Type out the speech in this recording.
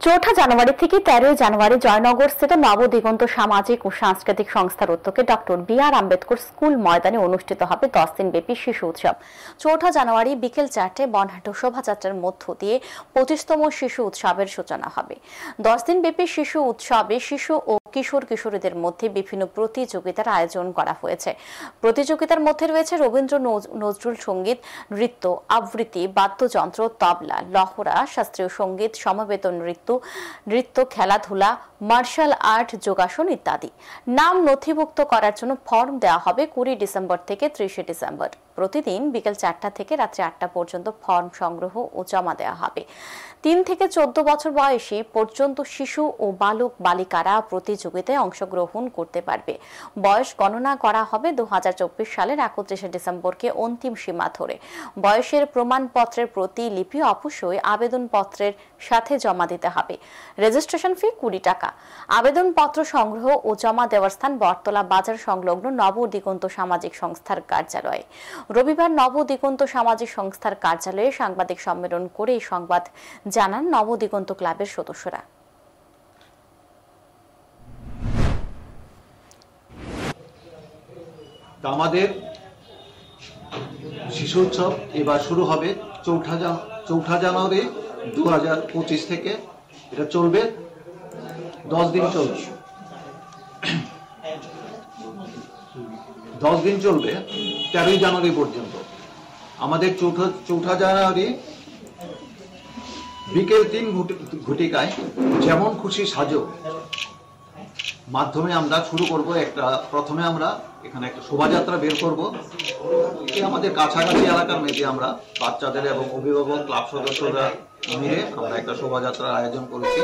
চৌঠা জানুয়ারি থেকে 13 জানুয়ারি জয়নগর স্থিত নবদিগন্ত সামাজিক ও সাংস্কৃতিক সংস্থার উদ্যোগে ডক্টর বি.আর. আম্বেদকর স্কুল ময়দানে অনুষ্ঠিত হবে 10 দিনব্যাপী শিশু উৎসব। চৌঠা জানুয়ারি বিকেল 4টায় বর্ণাঢ্য শোভাযাত্রার মধ্য দিয়ে 25তম শিশু উৎসবের সূচনা হবে। 10 দিনব্যাপী শিশু উৎসবে শিশু ও কিশোর কিশোরীদের মধ্যে বিভিন্ন প্রতিযোগিতার আয়োজন করা হয়েছে। প্রতিযোগিতার মধ্যে রয়েছে রবীন্দ্র নজরুল সঙ্গীত, নৃত্য, আবৃত্তি, বাদ্যযন্ত্র, তবলা, লহরা, শাস্ত্রীয় সঙ্গীত, সমবেত নৃত্য, খেলাধুলা, মার্শাল আর্ট, যোগাসন ইত্যাদি। নাম নথিভুক্ত করার জন্য ফর্ম দেওয়া হবে 20 ডিসেম্বর থেকে 30 ডিসেম্বর। প্রতিদিন বিকেল 4টা থেকে রাত্রি 8টা পর্যন্ত ফর্ম সংগ্রহ ও জমা দেওয়া হবে। 3 থেকে 14 বছর বয়সী পর্যন্ত শিশু ও বালক বালিকারা প্রতিযোগিতায় অংশগ্রহণ করতে পারবে। বয়স গণনা করা হবে 2024 সালের 31 ডিসেম্বরকে অন্তিম সীমা ধরে। বয়সের প্রমাণপত্রের প্রতিলিপি অবশ্যই আবেদনপত্রের সাথে জমা দিতে হবে। রেজিস্ট্রেশন ফি 20 টাকা। আবেদনপত্র সংগ্রহ ও জমা দেওয়ার স্থান বটতলা বাজার সংলগ্ন নবদিগন্ত সামাজিক সংস্থার কার্যালয়ে। রবিবার নবদিগন্ত সামাজিক সংস্থার কার্যালয়ে সাংবাদিক সম্মেলন করে এই সংবাদ জানান নবদিগন্ত ক্লাবের সদস্যরা। আমাদের শিশু উৎসব এবার শুরু হবে 4 জানুয়ারি 2025 থেকে। এটা চলবে 10 দিন চলবে। 10 দিন চলবে 13 জানুয়ারি পর্যন্ত। আমাদের 4 জানুয়ারি বিকেল 3 ঘটিকায় যেমন খুশি সাজো মাধ্যমে আমরা শুরু করব। প্রথমে আমরা এখানে একটা শোভাযাত্রা বের করব। আমাদের কাছাকাছি এলাকার মেয়েকে আমরা বাচ্চাদের এবং অভিভাবক ক্লাব সদস্যরা মিলে আমরা একটা শোভাযাত্রার আয়োজন করেছি।